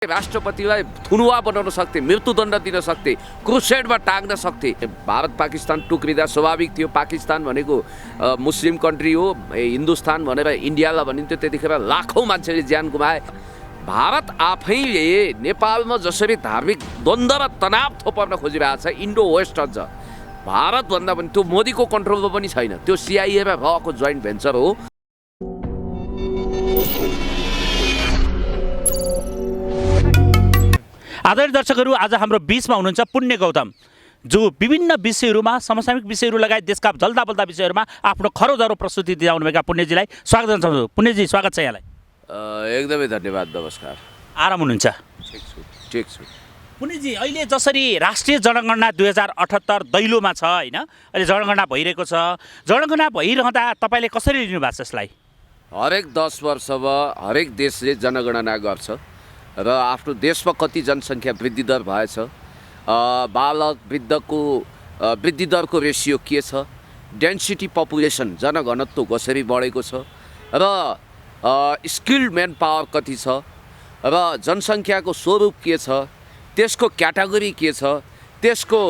राष्ट्रपतिलाई थुनुवा बनाउन सक्थे, मृत्युदण्ड दिन सक्थे, क्रुसेडमा टाग्न सक्थे। भारत पाकिस्तान टुक्रिँदा स्वाभाविक थियो। पाकिस्तान भनेको मुस्लिम कन्ट्री हो, हिन्दुस्तान भनेर इन्डियालाई भनिन्थ्यो। त्यतिखेर लाखौँ मान्छेले ज्यान गुमाए। भारत आफैले नेपालमा जसरी धार्मिक द्वन्द्व र तनाव थोपर्न खोजिरहेको छ, इन्डो वेस्ट अझ भारतभन्दा पनि त्यो मोदीको कन्ट्रोलमा पनि छैन। त्यो सिआइए र रको जोइन्ट भेन्चर हो। आदरणीय दर्शकहरू, आज हाम्रो बीचमा हुनुहुन्छ पुण्य गौतम, जो विभिन्न विषयहरूमा, समसामयिक विषयहरू लगायत देशका जल्दा बल्दा विषयहरूमा आफ्नो खरोदरो प्रस्तुति दिइरहनुभएका पुण्यजीलाई स्वागत गर्न चाहन्छु। पुण्यजी, स्वागत छ यहाँलाई। एकदमै धन्यवाद, नमस्कार। आराम हुनुहुन्छ? ठिक छु। पुण्यजी, अहिले जसरी राष्ट्रिय जनगणना 2078 दैलोमा छ होइन, अहिले जनगणना भइरहेको छ, जनगणना भइरहँदा तपाईँले कसरी लिनुभएको छ यसलाई? हरेक 10 वर्षमा हरेक देशले जनगणना गर्छ र आफ्नो देशमा कति जनसङ्ख्या वृद्धि दर भएछ, बालक वृद्धको वृद्धि दरको रेसियो के छ, डेन्सिटी पपुलेसन जनघनत्व कसरी बढेको छ र स्किल्ड म्यान पावर कति छ र जनसङ्ख्याको स्वरूप के छ, त्यसको क्याटेगोरी के छ, त्यसको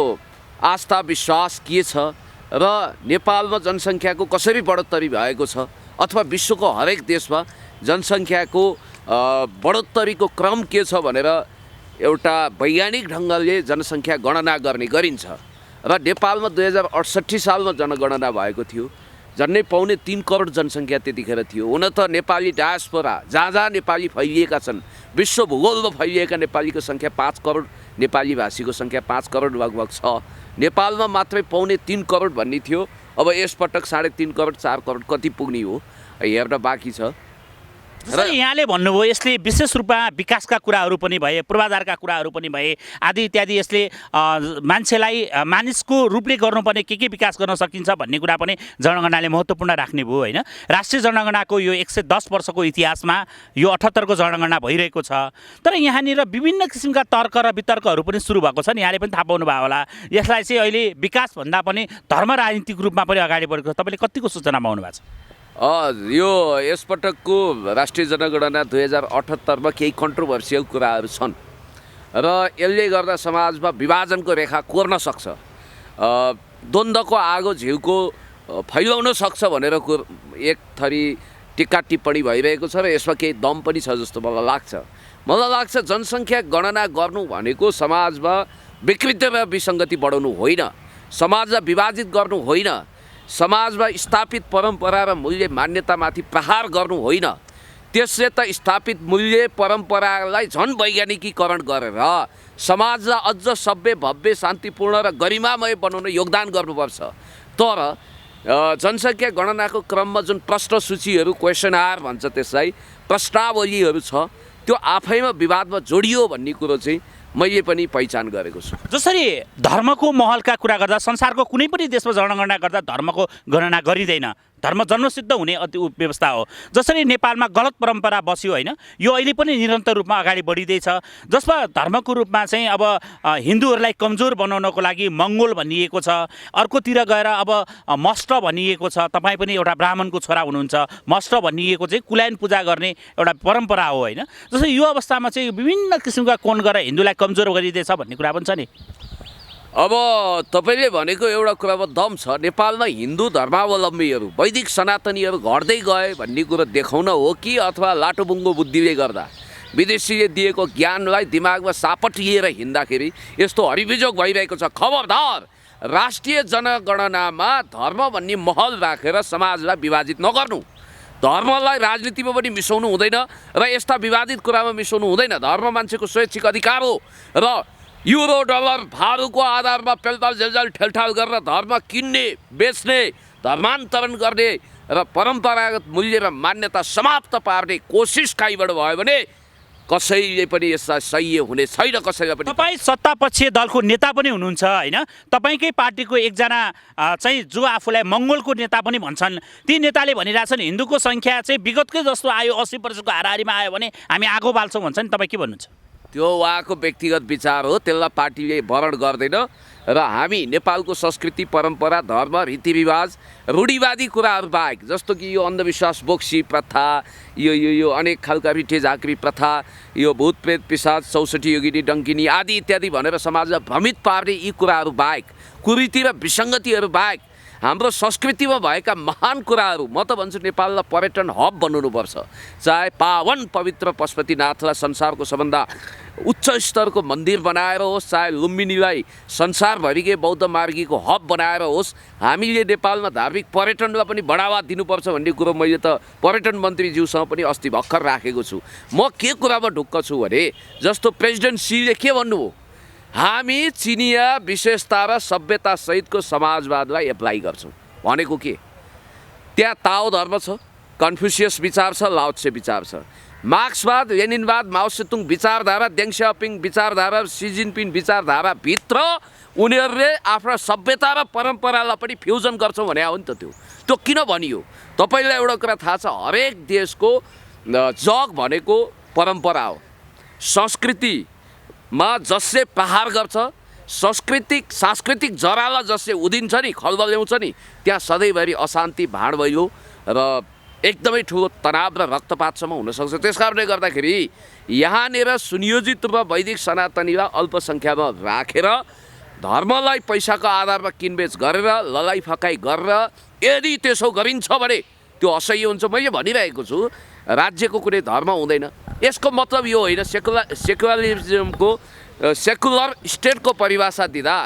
आस्था विश्वास के छ र नेपालमा जनसङ्ख्याको कसरी बढोत्तरी भएको छ अथवा विश्वको हरेक देशमा जनसङ्ख्याको बढोत्तरीको क्रम के छ भनेर एउटा वैज्ञानिक ढङ्गले जनसङ्ख्या गणना गर्ने गरिन्छ। र नेपालमा 2068 सालमा जनगणना भएको थियो। झन्डै 3.25 करोड जनसङ्ख्या त्यतिखेर थियो। हुन त नेपाली डायस्पोरा जहाँ जहाँ नेपाली फैलिएका छन्, विश्व भूगोलमा फैलिएका नेपालीको सङ्ख्या 5 करोड, नेपाली भाषीको सङ्ख्या 5 करोड लगभग छ। नेपालमा मात्रै 3.25 करोड भन्ने थियो। अब यसपटक 3.5 करोड 4 करोड कति पुग्ने हो हेर्न बाँकी छ। जसरी यहाँले भन्नुभयो, यसले विशेष रूपमा विकासका कुराहरू पनि भए, पूर्वाधारका कुराहरू पनि भए, आदि इत्यादि। यसले मान्छेलाई मानिसको रूपले गर्नुपर्ने के विकास गर्न सकिन्छ भन्ने कुरा पनि जनगणनाले महत्त्वपूर्ण राख्ने भयो होइन। राष्ट्रिय जनगणनाको यो 110 वर्षको इतिहासमा यो 78 को जनगणना भइरहेको छ। तर यहाँनिर विभिन्न किसिमका तर्क र वितर्कहरू पनि सुरु भएको छन्। यहाँले पनि थाहा पाउनु भयो होला। यसलाई चाहिँ अहिले विकासभन्दा पनि धर्म राजनीतिक रूपमा पनि अगाडि बढेको छ। तपाईँले कतिको सूचना पाउनु भएको छ? यो यसपटकको राष्ट्रिय जनगणना 2078 मा केही कन्ट्रोभर्सियल कुराहरू छन् र यसले गर्दा समाजमा विभाजनको रेखा कोर्न सक्छ, द्वन्द्वको आगो झिउको फैलाउन सक्छ भनेर एक थरी टिक्का टिप्पणी भइरहेको छ र यसमा केही दम पनि छ जस्तो मलाई लाग्छ। जनसङ्ख्या गणना गर्नु भनेको समाजमा विकृति र विसङ्गति बढाउनु होइन, समाजलाई विभाजित गर्नु होइन, समाजमा स्थापित परम्परा र मूल्य मान्यतामाथि प्रहार गर्नु होइन। त्यसले त स्थापित मूल्य परम्परालाई झन् वैज्ञानिकीकरण गरेर समाजलाई अझ सभ्य, भव्य, शान्तिपूर्ण र गरिमामय बनाउन योगदान गर्नुपर्छ। तर जनसङ्ख्या गणनाको क्रममा जुन प्रश्न सूचीहरू, क्वेसनआर भन्छ त्यसलाई, प्रश्नावलीहरू छ, त्यो आफैमा विवादमा जोडियो भन्ने कुरो चाहिँ मैले पनि पहिचान गरेको छु। जसरी धर्मको महलका कुरा गर्दा संसारको कुनै पनि देशमा जनगणना गर्दा धर्मको गणना गरिँदैन। धर्म जन्मसिद्ध हुने व्यवस्था हो। जसरी नेपालमा गलत परम्परा बस्यो होइन, यो अहिले पनि निरन्तर रूपमा अगाडि बढिँदैछ। जसमा धर्मको रूपमा चाहिँ अब हिन्दूहरूलाई कमजोर बनाउनको लागि मङ्गोल भनिएको छ, अर्कोतिर गएर अब मस्ट भनिएको छ। तपाईँ पनि एउटा ब्राह्मणको छोरा हुनुहुन्छ। मस्ट भनिएको चाहिँ कुलायन पूजा गर्ने एउटा परम्परा हो होइन। जस्तै यो अवस्थामा चाहिँ विभिन्न किसिमका कोण गरेर हिन्दूलाई कमजोर गरिँदैछ भन्ने कुरा पनि छ नि। अब तपाईँले भनेको एउटा कुरामा दम छ। नेपालमा हिन्दू धर्मावलम्बीहरू, वैदिक सनातनीहरू घट्दै गए भन्ने कुरो देखाउन हो कि अथवा लाटोबुङ्गो बुद्धिले गर्दा विदेशीले दिएको ज्ञानलाई दिमागमा सापट लिएर हिँड्दाखेरि यस्तो हरिबिजोग भइरहेको छ। खबरदार, राष्ट्रिय जनगणनामा धर्म भन्ने महल राखेर समाजलाई विभाजित नगर्नु। धर्मलाई राजनीतिमा पनि मिसाउनु हुँदैन र यस्ता विवादित कुरामा मिसाउनु हुँदैन। धर्म मान्छेको स्वैच्छिक अधिकार हो र युरो डलर भारूको आधारमा पेलपाल झेलझाल ठेलठाल गरेर धर्म किन्ने, बेच्ने, धर्मान्तरण गर्ने र परम्परागत मूल्य र मान्यता समाप्त पार्ने कोसिस कहीँबाट भयो भने कसैले पनि यसलाई सह्य हुने छैन। कसैले पनि। तपाईँ सत्तापक्षीय दलको नेता पनि हुनुहुन्छ होइन। तपाईँकै पार्टीको एकजना चाहिँ जो आफूलाई मङ्गोलको नेता पनि भन्छन्, ती नेताले भनिरहेछन् हिन्दूको सङ्ख्या चाहिँ विगतकै जस्तो आयो, 80% को हाराहारीमा आयो भने हामी आगो बाल्छौँ भन्छन्। तपाईँ के भन्नुहुन्छ? त्यो उहाँको व्यक्तिगत विचार हो, त्यसलाई पार्टीले वरण गर्दैन। र हामी नेपालको संस्कृति परम्परा धर्म रीतिरिवाज रूढिवादी कुराहरू बाहेक, जस्तो कि यो अन्धविश्वास बोक्सी प्रथा, यो अनेक खालका रिठे झाँक्री प्रथा, यो भूत प्रेत पिशाच 64 योगिनी डङ्किनी आदि इत्यादि भनेर समाजलाई भ्रमित पार्ने यी कुराहरू बाहेक, कुरीति र विसङ्गतिहरू बाहेक हाम्रो संस्कृतिमा भएका महान कुराहरू, म त भन्छु नेपाललाई पर्यटन हब बनाउनुपर्छ। चाहे पावन पवित्र पशुपतिनाथलाई संसारको सबभन्दा उच्च स्तरको मन्दिर बनाएर होस्, चाहे लुम्बिनीलाई संसारभरिकै बौद्ध मार्गीको हब बनाएर होस्, हामीले नेपालमा धार्मिक पर्यटनलाई पनि बढावा दिनुपर्छ भन्ने कुरो मैले त पर्यटन मन्त्रीज्यूसँग पनि अस्ति भर्खर राखेको छु। म के कुरामा ढुक्क छु भने, जस्तो प्रेसिडेन्ट सीले के भन्नुभयो, हामी चिनिया विशेषता र सभ्यता सहितको समाजवादलाई एप्लाई गर्छौँ भनेको के? त्यहाँ ताओ धर्म छ, कन्फ्युसियस विचार छ, लाओ त्से विचार छ, मार्क्सवाद लेनिनवाद माओ सेतुङ विचारधारा, देङ सियाओपिङ विचारधारा, सी जिनपिङ विचारधारा भित्र उनीहरूले आफ्ना सभ्यता र परम्परालाई पनि फ्युजन गर्छौँ भने हो नि त। त्यो किन भनियो? तपाईँलाई एउटा कुरा थाहा छ, हरेक देशको जग भनेको परम्परा हो। संस्कृतिमा जसले प्रहार गर्छ, सांस्कृतिक जरालाई जसले उदिन्छ नि, खलबल ल्याउँछ नि, त्यहाँ सधैँभरि अशान्ति भाँड भइयो र एकदमै ठुलो तनाव र रक्तपातसम्म हुनसक्छ। त्यस कारणले गर्दाखेरि यहाँनिर सुनियोजित रूपमा वैदिक सनातनीलाई अल्पसङ्ख्यामा राखेर धर्मलाई पैसाको आधारमा किनबेच गरेर ललाइ फकाइ गरेर यदि त्यसो गरिन्छ भने त्यो असह्य हुन्छ। मैले भनिरहेको छु, राज्यको कुनै धर्म हुँदैन। यसको मतलब यो होइन सेकुलरिजमको सेकुलर स्टेटको परिभाषा दिँदा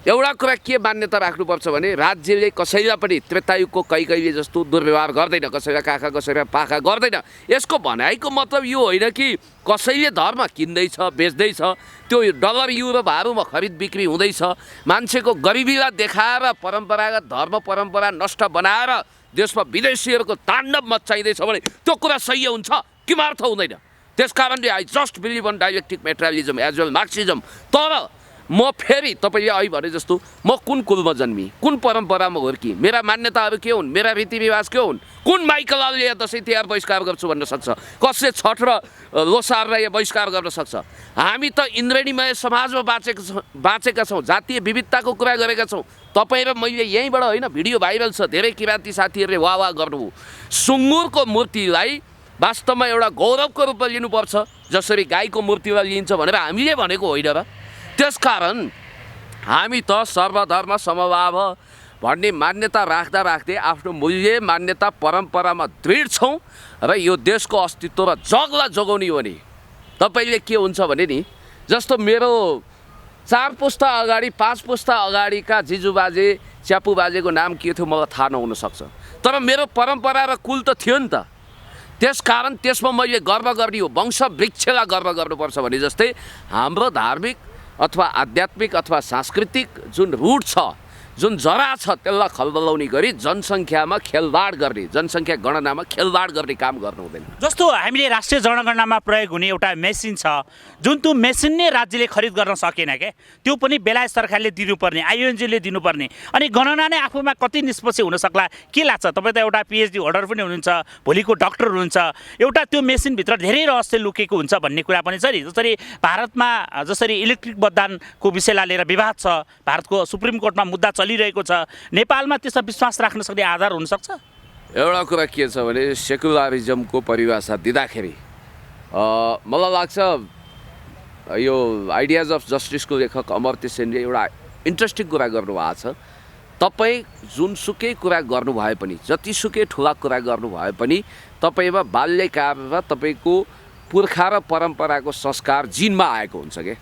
एउटा कुरा के मान्यता राख्नुपर्छ भने, राज्यले कसैलाई पनि त्रेतायुगको कैकैले जस्तो दुर्व्यवहार गर्दैन, कसैलाई काखा कसैलाई पाखा गर्दैन। यसको भनाइको मतलब यो होइन कि कसैले धर्म किन्दैछ बेच्दैछ, त्यो डलर युरोहरूमा खरिद बिक्री हुँदैछ, मान्छेको गरिबीलाई देखाएर परम्परागत धर्म परम्परा नष्ट बनाएर देशमा विदेशीहरूको ताण्डव मच्चाइँदैछ भने त्यो कुरा सही हुन्छ, किमार्थ हुँदैन। त्यस कारणले I just believe on dialectic materialism as well Marxism. तर म फेरि तपाईँले अहिले भने जस्तो म कुन कुलमा जन्मी, कुन परम्परामा हुर्की, मेरा मान्यताहरू के हुन्, मेरा रीतिरिवाज के हुन्, कुन माइकलले दसैँ तिहार बहिष्कार गर्छु भन्न सक्छ, कसले छठ र लोसारलाई बहिष्कार गर्न सक्छ? हामी त इन्द्रेणीमय समाजमा बाँचेका छौँ, जातीय विविधताको कुरा गरेका छौँ। तपाईँ र मैले यहीँबाट होइन, भिडियो भाइरल छ, धेरै किराँती साथीहरूले वाह गर्नुभयो। सुँगुरको मूर्तिलाई वास्तवमा एउटा गौरवको रूपमा लिनुपर्छ, जसरी गाईको मूर्तिलाई लिन्छ भनेर हामीले भनेको होइन र। त्यसकारण हामी त सर्वधर्म समभाव भन्ने मान्यता राख्दा राख्दै आफ्नो मूल्य मान्यता परम्परामा दृढ छौँ र यो देशको अस्तित्व र जगलाई जोगाउने हो नि। तपाईँले के हुन्छ भने नि, जस्तो मेरो 4 पुस्ता अगाडि 5 पुस्ता अगाडिका जिजुबाजे च्यापुबाजेको नाम के थियो मलाई थाहा नहुनसक्छ, तर मेरो परम्परा र कुल त थियो नि त। त्यसकारण त्यसमा मैले गर्व गर्ने हो, वंश वृक्षलाई गर्व गर्नुपर्छ भने जस्तै हाम्रो धार्मिक अथवा आध्यात्मिक अथवा सांस्कृतिक जुन रूट छ, जुन जरा छ, त्यसलाई खलबलाउने गरी जनसङ्ख्यामा खेलवाड गर्ने, जनसङ्ख्या गणनामा खेलवाड गर्ने काम गर्नु हुँदैन। जस्तो हामीले राष्ट्रिय जनगणनामा प्रयोग हुने एउटा मेसिन छ, जुन त्यो मेसिन नै राज्यले खरिद गर्न सकेन क्या, त्यो पनि बेलायत सरकारले दिनुपर्ने, आइओएनजीले दिनुपर्ने, अनि गणना नै आफूमा कति निष्पक्ष हुन सक्ला के लाग्छ? तपाईँ त एउटा पिएचडी होल्डर पनि हुनुहुन्छ, भोलिको डक्टर हुनुहुन्छ, एउटा त्यो मेसिनभित्र धेरै रहस्य लुकेको हुन्छ भन्ने कुरा पनि छ नि। जसरी भारतमा जसरी इलेक्ट्रिक मतदानको विषयलाई लिएर विवाद छ, भारतको सुप्रिम कोर्टमा मुद्दा चलिरहेको छ, नेपालमा त्यसमा विश्वास राख्न सक्ने आधार हुनसक्छ? एउटा कुरा के छ भने, सेकुलरिजमको परिभाषा दिँदाखेरि मलाई लाग्छ यो आइडियाज अफ जस्टिसको लेखक अमर्त्य सेनले एउटा इन्ट्रेस्टिङ कुरा गर्नुभएको छ। तपाईँ जुनसुकै कुरा गर्नु भए पनि, जतिसुकै ठुला कुरा गर्नु भए पनि, तपाईँमा बाल्यकाल र तपाईँको पुर्खा र परम्पराको संस्कार जिनमा आएको हुन्छ क्या।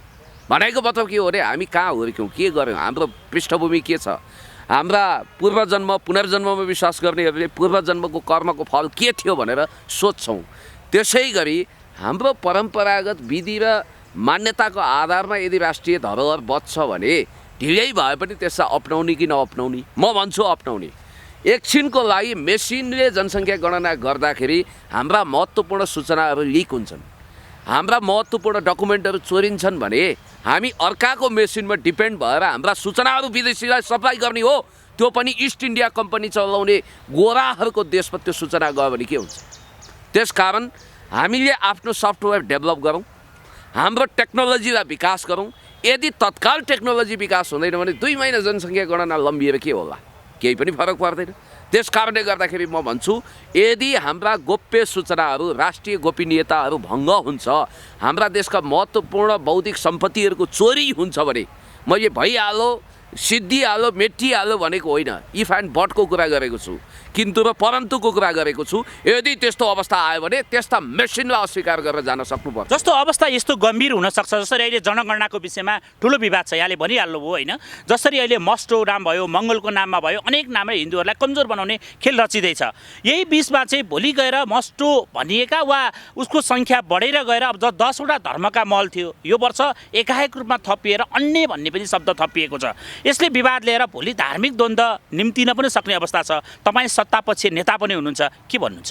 भनेको मतलब के हो भने, हामी कहाँ हुर्क्यौँ, के गर्यौँ, हाम्रो पृष्ठभूमि के छ, हाम्रा पूर्वजन्म पुनर्जन्ममा विश्वास गर्नेहरूले पूर्वजन्मको कर्मको फल के थियो भनेर सोध्छौँ। त्यसै गरी हाम्रो परम्परागत विधि र मान्यताको आधारमा यदि राष्ट्रिय धरोहर बच्छ भने ढिलै भए पनि त्यसलाई अपनाउने कि नअपनाउने? म भन्छु अपनाउने। एकछिनको लागि मेसिनले जनसङ्ख्या गणना गर्दाखेरि हाम्रा महत्त्वपूर्ण सूचनाहरू लिक हुन्छन्, हाम्रा महत्त्वपूर्ण डकुमेन्टहरू चोरिन्छन् भने हामी अर्काको मेसिनमा डिपेन्ड भएर हाम्रा सूचनाहरू विदेशीलाई सप्लाई गर्ने हो। त्यो पनि इस्ट इन्डिया कम्पनी चलाउने गोराहरूको देशमा त्यो सूचना गयो भने के हुन्छ? त्यसकारण हामीले आफ्नो सफ्टवेयर डेभलप गरौँ, हाम्रो टेक्नोलोजीलाई विकास गरौँ। यदि तत्काल टेक्नोलोजी विकास हुँदैन भने 2 महिना जनसङ्ख्या गणना लम्बिएर के होला? केही पनि फरक पर्दैन। त्यस कारणले गर्दाखेरि म भन्छु, यदि हाम्रा गोप्य सूचनाहरू, राष्ट्रिय गोपनीयताहरू भङ्ग हुन्छ, हाम्रा देशका महत्त्वपूर्ण बौद्धिक सम्पत्तिहरूको चोरी हुन्छ भने, मैले भइहाल्यो, सिद्धिहाल्यो, मेटिहाल्यो भनेको होइन, इफ एन्ड बटको कुरा गरेको छु, किन्तु र परन्तुको कुरा गरेको छु। यदि त्यस्तो अवस्था आयो भने त्यस्ता मेसिनलाई अस्वीकार गरेर जान सक्नुपर्छ। जस्तो अवस्था यस्तो गम्भीर हुनसक्छ, जसरी अहिले जनगणनाको विषयमा ठुलो विवाद छ, यहाँले भनिहाल्नु भयो होइन। जसरी अहिले मस्टो नाम भयो, मङ्गलको नाममा भयो, अनेक नामले हिन्दूहरूलाई कमजोर बनाउने खेल रचिँदैछ। यही बिचमा चाहिँ भोलि गएर मस्टो भनिएका वा उसको सङ्ख्या बढेर गएर अब 10वटा धर्मका महल थियो, यो वर्ष एकाएक रूपमा थपिएर अन्य भन्ने पनि शब्द थपिएको छ। यसले विवाद लिएर भोलि धार्मिक द्वन्द्व निम्तिन पनि सक्ने अवस्था छ। तपाईँ सत्तापक्ष नेता पनि हुनुहुन्छ, के भन्नुहुन्छ?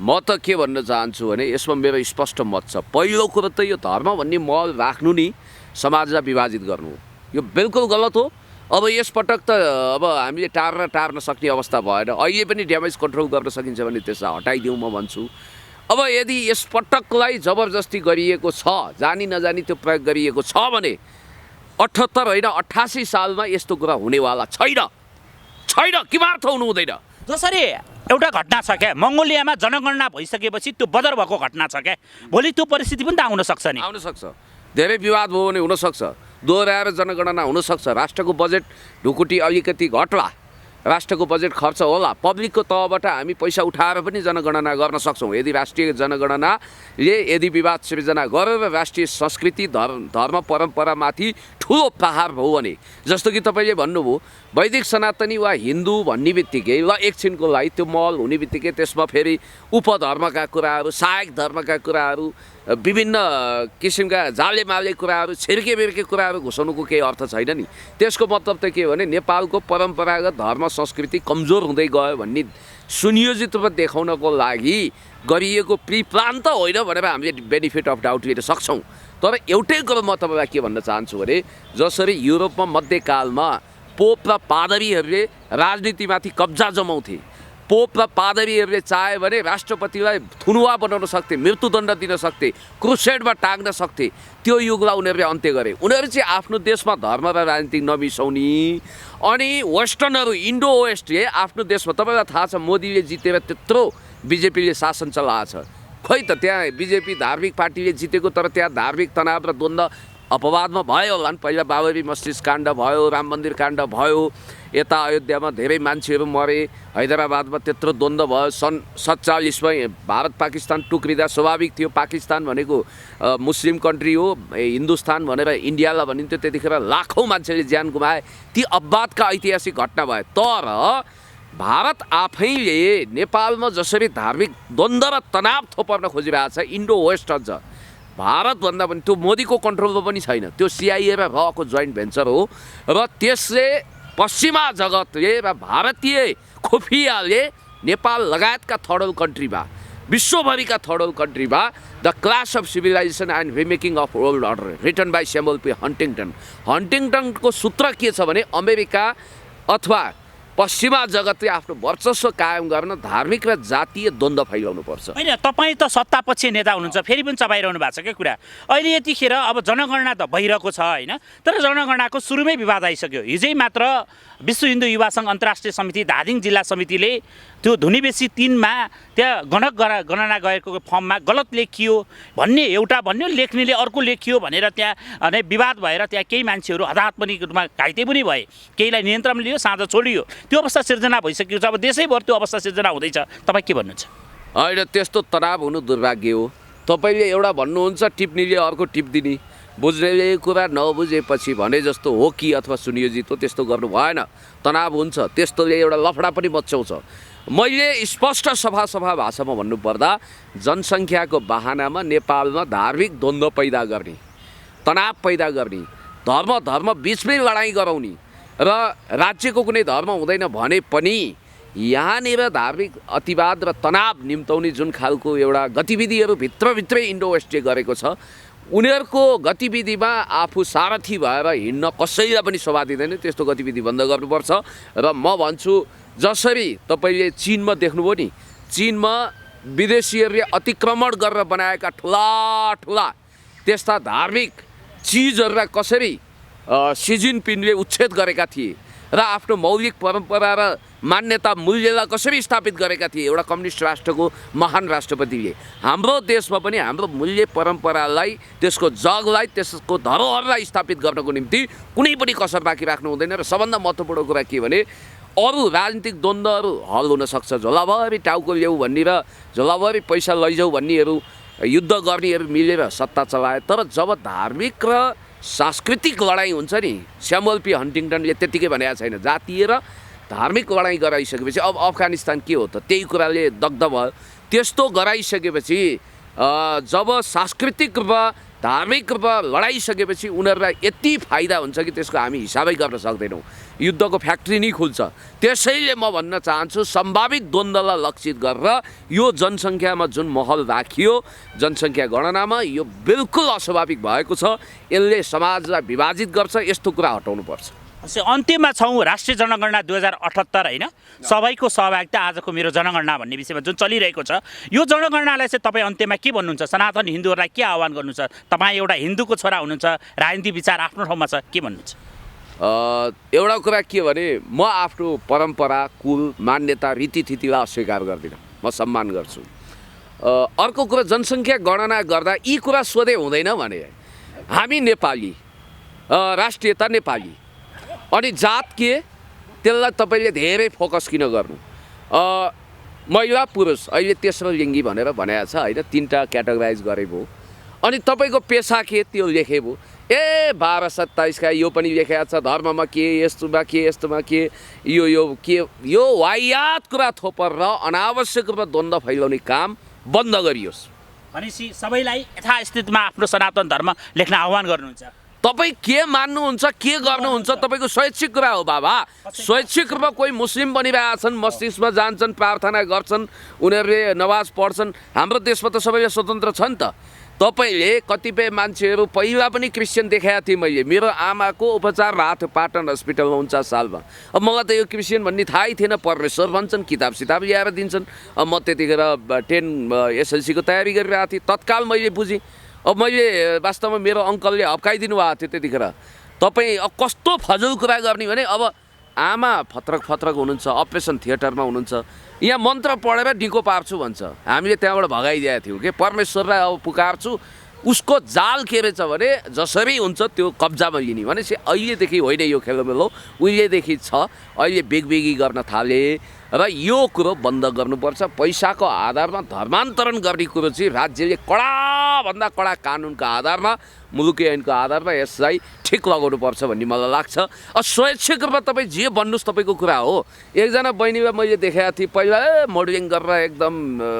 म त के भन्न चाहन्छु भने यसमा मेरो स्पष्ट मत छ। पहिलो कुरो त यो धर्म भन्ने महल राख्नु नि समाजलाई विभाजित गर्नु हो, यो बिल्कुल गलत हो। अब यसपटक त अब हामीले टार्न सक्ने अवस्था भएन। अहिले पनि ड्यामेज कन्ट्रोल गर्न सकिन्छ भने त्यसलाई हटाइदिउँ म भन्छु। अब यदि यसपटकलाई जबरजस्ती गरिएको छ, जानी नजानी त्यो प्रयोग गरिएको छ भने 78 होइन 88 सालमा यस्तो कुरा हुनेवाला छैन। किमार्थ हुनु हुँदैन। जसरी एउटा घटना छ क्या, मङ्गोलियामा जनगणना भइसकेपछि त्यो बदर भएको घटना छ क्या, भोलि त्यो परिस्थिति पनि त आउन सक्छ नि। आउन सक्छ, धेरै विवाद भयो भने हुनसक्छ, दोहोऱ्याएर जनगणना हुनसक्छ, राष्ट्रको बजेट ढुकुटी अलिकति घट्ला, राष्ट्रको बजेट खर्च होला, पब्लिकको तहबाट हामी पैसा उठाएर पनि जनगणना गर्न सक्छौँ। यदि राष्ट्रिय जनगणनाले यदि विवाद सिर्जना गरेर राष्ट्रिय संस्कृति धर्म परम्परामाथि ठुलो प्रहार भयो भने, जस्तो कि तपाईँले भन्नुभयो वैदिक सनातनी वा हिन्दू भन्ने बित्तिकै ल एकछिनको लागि त्यो महल हुने बित्तिकै त्यसमा फेरि उपधर्मका कुराहरू, सहायक धर्मका कुराहरू, विभिन्न किसिमका जालेमाले कुराहरू, छिर्के कुराहरू घुसाउनुको केही अर्थ छैन नि। त्यसको मतलब त के हो भने नेपालको परम्परागत धर्म संस्कृति कमजोर हुँदै गयो भन्ने सुनियोजित रूपमा देखाउनको लागि गरिएको प्रिप्लान त होइन भनेर हामीले बेनिफिट अफ डाउट लिन सक्छौँ। तर एउटै कुरो म तपाईँलाई के भन्न चाहन्छु भने, जसरी युरोपमा मध्यकालमा पोप र पादरीहरूले राजनीतिमाथि कब्जा जमाउँथे, पोप र पादरीहरूले चाह्यो भने राष्ट्रपतिलाई थुनुवा बनाउन सक्थे, मृत्युदण्ड दिन सक्थे, क्रुसेडमा टाँग्न सक्थे। त्यो युगलाई उनीहरूले अन्त्य गरे। उनीहरू चाहिँ आफ्नो देशमा धर्म र राजनीति नमिसाउने, अनि वेस्टर्नहरू इन्डो वेस्टले आफ्नो देशमा, तपाईँलाई थाहा छ मोदीले जितेर त्यत्रो बिजेपीले शासन चलाएको छ, खोइ त त्यहाँ बिजेपी धार्मिक पार्टीले जितेको, तर त्यहाँ धार्मिक तनाव र द्वन्द्व अपवादमा भयो होला नि। पहिला बाबरी मस्जिद काण्ड भयो, राम मन्दिर काण्ड भयो, यता अयोध्यामा धेरै मान्छेहरू मरे, हैदराबादमा त्यत्रो द्वन्द्व भयो। सन् 47मा भारत पाकिस्तान टुक्रिँदा स्वाभाविक थियो, पाकिस्तान भनेको मुस्लिम कन्ट्री हो, हिन्दुस्तान भनेर इन्डियालाई भनिन्थ्यो, त्यतिखेर लाखौँ मान्छेले ज्यान गुमाए। ती अपवादका ऐतिहासिक घटना भए। तर भारत आफैले नेपालमा जसरी धार्मिक द्वन्द्व र तनाव थोपर्न खोजिरहेको छ, इन्डो वेस्ट अझ भारतभन्दा पनि त्यो मोदीको कन्ट्रोलमा पनि छैन, त्यो सिआइए र रको जोइन्ट भेन्चर हो। र त्यसले पश्चिमा जगतले र भारतीय खुफियाले नेपाल लगायतका थर्ड वर्ल्ड कन्ट्रीमा, विश्वभरिका थर्ड वर्ल्ड कन्ट्रीमा the class of civilisation and remaking of world order written by Samuel P हन्टिङटनको सूत्र के छ भने, अमेरिका अथवा पश्चिमा जगतले आफ्नो वर्चस्व कायम गर्न धार्मिक र जातीय द्वन्द्व फैलाउनु पर्छ। होइन, तपाईँ त सत्तापक्ष नेता हुनुहुन्छ, फेरि पनि चबाइरहनु भएको छ क्या कुरा। अहिले यतिखेर अब जनगणना त भइरहेको छ होइन, तर जनगणनाको सुरुमै विवाद आइसक्यो। हिजै मात्र विश्व हिन्दू युवा सङ्घ अन्तर्राष्ट्रिय समिति धादिङ जिल्ला समितिले त्यो धुनीबेसी 3मा त्यहाँ गणना गएको फर्ममा गलत लेखियो भन्ने एउटा भन्यो, लेख्नेले अर्को लेखियो भनेर त्यहाँ विवाद भएर त्यहाँ केही मान्छेहरू हताहत पनि रूपमा घाइते पनि भए, केहीलाई नियन्त्रण लियो, साँझ छोडियो। त्यो अवस्था सिर्जना भइसकेको छ, अब देशैभर त्यो अवस्था सिर्जना हुँदैछ। तपाईँ के भन्नुहुन्छ? होइन, त्यस्तो तनाव हुनु दुर्भाग्य हो। तपाईँले एउटा भन्नुहुन्छ, टिप्नीले अर्को टिप्दिने, बुझ्नेले कुरा नबुझेपछि भने जस्तो हो कि अथवा सुनियोजित हो, त्यस्तो गर्नु भएन। तनाव हुन्छ, त्यस्तोले एउटा लफडा पनि मच्चाउँछ। मैले स्पष्ट सफा भाषामा भन्नुपर्दा, जनसङ्ख्याको बहानामा नेपालमा धार्मिक द्वन्द्व पैदा गर्ने, तनाव पैदा गर्ने, धर्म बिचमै लडाइँ गराउने र राज्यको कुनै धर्म हुँदैन भने पनि यहाँनिर धार्मिक अतिवाद र तनाव निम्ताउने जुन खालको एउटा गतिविधिहरू भित्रभित्रै इन्डो वेस्टले गरेको छ, उनीहरूको गतिविधिमा आफू सारथी भएर हिँड्न कसैलाई पनि शोभा दिँदैन। त्यस्तो गतिविधि बन्द गर्नुपर्छ। र म भन्छु, जसरी तपाईँले चीनमा देख्नुभयो नि, चीनमा विदेशीहरूले अतिक्रमण गरेर बनाएका ठुला त्यस्ता धार्मिक चिजहरूलाई कसरी सी जिनपिङले उच्छेद गरेका थिए र आफ्नो मौलिक परम्परा र मान्यता मूल्यलाई कसरी स्थापित गरेका थिए एउटा कम्युनिस्ट राष्ट्रको महान राष्ट्रपतिले। हाम्रो देशमा पनि हाम्रो मूल्य परम्परालाई, त्यसको जगलाई, त्यसको धरोहरलाई स्थापित गर्नको निम्ति कुनै पनि कसर बाँकी राख्नु हुँदैन। र सबभन्दा महत्त्वपूर्ण कुरा के भने अरू राजनीतिक द्वन्द्वहरू हल हुनसक्छ, झोलाभरि टाउको ल्याऊ भन्ने र झोलाभरि पैसा लैजाऊ भन्नेहरू, युद्ध गर्नेहरू मिलेर सत्ता चलाए। तर जब धार्मिक र सांस्कृतिक लडाइँ हुन्छ नि, स्यामुअल पी हन्टिङटनले त्यत्तिकै भनेको छैन, जातीय र धार्मिक लडाइँ गराइसकेपछि अब अफगानिस्तान के हो त, त्यही कुराले दग्ध भयो। त्यस्तो गराइसकेपछि जब सांस्कृतिक रूपमा धार्मिक रूपमा लडाइसकेपछि उनीहरूलाई यति फाइदा हुन्छ कि त्यसको हामी हिसाबै गर्न सक्दैनौँ। युद्धको फ्याक्ट्री नै खुल्छ। त्यसैले म भन्न चाहन्छु सम्भावित द्वन्द्वलाई लक्षित गरेर यो जनसङ्ख्यामा जुन महल राखियो जनसङ्ख्या गणनामा, यो बिल्कुल अस्वाभाविक भएको छ। यसले समाजलाई विभाजित गर्छ। यस्तो कुरा हटाउनुपर्छ। अन्त्यमा छौँ राष्ट्रिय जनगणना 2078 होइन, सबैको सहभागिता आजको मेरो जनगणना भन्ने विषयमा जुन चलिरहेको छ, यो जनगणनालाई चाहिँ तपाईँ अन्त्यमा के भन्नुहुन्छ? सनातन हिन्दूहरूलाई के आह्वान गर्नुहुन्छ? तपाईँ एउटा हिन्दूको छोरा हुनुहुन्छ, राजनीति विचार आफ्नो ठाउँमा छ, के भन्नुहुन्छ? एउटा कुरा के भने म आफ्नो परम्परा, कुल, मान्यता, रीतिथितिलाई अस्वीकार गर्दिनँ, म सम्मान गर्छु। अर्को कुरा जनसङ्ख्या गणना गर्दा यी कुरा सोधे हुँदैन भने हामी नेपाली, राष्ट्रियता नेपाली, अनि जात के, त्यसलाई तपाईँले धेरै फोकस किन गर्नु? महिला पुरुष अहिले तेस्रो लिङ्गी भनेर भनेको छ होइन, 3टा क्याटेगोराइज गरे भयो। अनि तपाईँको पेसा के त्यो लेखे भयो। 1227 का यो पनि लेखेको छ, धर्ममा के, यस्तोमा के, यस्तोमा के, यो के, यो वाहियात कुरा थोपर र अनावश्यक रूपमा द्वन्द्व फैलाउने काम बन्द गरियोस्। भनेपछि सबैलाई यथास्थितिमा आफ्नो सनातन धर्म लेख्न आह्वान गर्नुहुन्छ? तपाईँ के मान्नुहुन्छ, के गर्नुहुन्छ, तपाईँको स्वैच्छिक कुरा हो बाबा। स्वैच्छिक रूपमा कोही मुस्लिम बनिरहेका छन्, मस्जिदमा जान्छन्, प्रार्थना गर्छन्, उनीहरूले नमाज पढ्छन्। हाम्रो देशमा त सबैले स्वतन्त्र छ नि त। तपाईँले कतिपय मान्छेहरू पहिला पनि क्रिस्चियन देखाएको थिएँ मैले। मेरो आमाको उपचार भएको थियो पाटन हस्पिटलमा 49 सालमा। अब मलाई त यो क्रिस्चियन भन्ने थाहै थिएन। परमेश्वर भन्छन्, किताब सिताब ल्याएर दिन्छन्। अब म त्यतिखेर 10 SLC को तयारी गरिरहेको थिएँ। तत्काल मैले बुझेँ। अब मैले वास्तवमा मेरो अङ्कलले हप्काइदिनु भएको थियो त्यतिखेर। तपाईँ अब कस्तो फजुल कुरा गर्ने भने अब आमा फत्रक हुनुहुन्छ, अपरेसन थिएटरमा हुनुहुन्छ, यहाँ मन्त्र पढेर डिको पार्छु भन्छ। हामीले त्यहाँबाट भगाइदिएका थियौँ कि परमेश्वरलाई अब पुकार्छु। उसको जाल के रहेछ भने जसरी हुन्छ त्यो कब्जामा लिने। भनेपछि अहिलेदेखि होइन यो खेलमेलो, उहिलेदेखि छ। अहिले बिगबिगी गर्न थाले र यो कुरो बन्द गर्नुपर्छ। पैसाको आधारमा धर्मान्तरण गर्ने कुरो चाहिँ राज्यले कडाभन्दा कडा कानुनको आधारमा, मुलुकी ऐनको आधारमा यसलाई ठिक लगाउनुपर्छ भन्ने मलाई लाग्छ। स्वैच्छिक रूपमा तपाईँ जे भन्नुहोस् तपाईँको कुरा हो। एकजना बहिनीलाई मैले देखाएको थिएँ पहिला मोडलिङ गरेर एकदम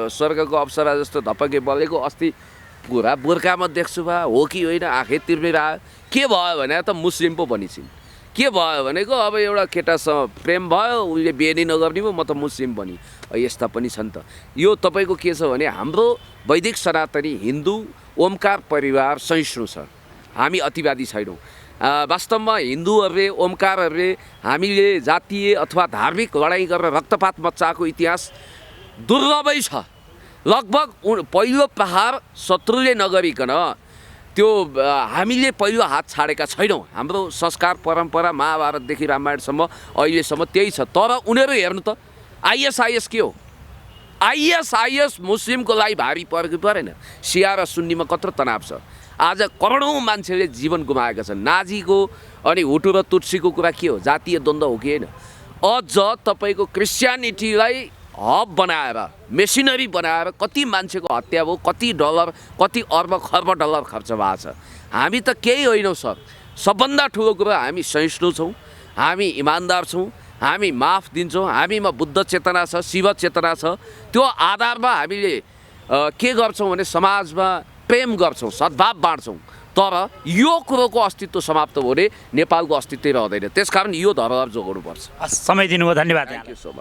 स्वर्गको अप्सरा जस्तो धपके बलेको। अस्ति पुरा बुर्खामा देख्छु बा, हो कि होइन आँखै तिर्मेर आयो। के भयो भने त मुस्लिम पो बनिसिन्। के भयो भनेको अब एउटा केटासँग प्रेम भयो, उसले बिहे नै नगर्ने भयो, म त मुस्लिम बनी। यस्ता पनि छन् त। यो तपाईँको के छ भने हाम्रो वैदिक सनातनी हिन्दू ओमकार परिवार सहिष्णु छ। हामी अतिवादी छैनौँ। वास्तवमा हिन्दूहरूले, ओमकारहरूले हामीले जातीय अथवा धार्मिक लडाइँ गरेर रक्तपात मच्चाएको इतिहास दुर्लभै छ। लगभग पहिलो प्रहार शत्रुले नगरिकन त्यो हामीले पहिलो हात छाडेका छैनौँ। हाम्रो संस्कार परम्परा महाभारतदेखि रामायणसम्म अहिलेसम्म त्यही छ। तर उनीहरू हेर्नु त ISIS के हो? ISIS मुस्लिमको लागि भारी परेन। सिया र सुन्नीमा कत्रो तनाव छ। आज करोडौँ मान्छेले जीवन गुमाएका छन्। नाजीको अनि हुटु र तुत्सीको कुरा के हो? जातीय द्वन्द्व हो कि होइन? अझ तपाईँको क्रिस्चियनिटीलाई हब बनाएर, मेसिनरी बनाएर कति मान्छेको हत्या भयो, कति डलर, कति अर्ब खर्ब डलर खर्च भएको छ। हामी त केही होइनौँ सर। सबभन्दा ठुलो कुरा हामी सहिष्णु छौँ, हामी इमान्दार छौँ, हामी माफ दिन्छौँ, हामीमा बुद्ध चेतना छ, शिव चेतना छ। त्यो आधारमा हामीले के गर्छौँ भने समाजमा प्रेम गर्छौँ, सद्भाव बाँड्छौँ। तर यो कुरोको अस्तित्व समाप्त हो भने नेपालको अस्तित्वै रहँदैन। त्यसकारण यो धरोहर जोगाउनुपर्छ। समय दिनुभयो, धन्यवाद। Thank you so much.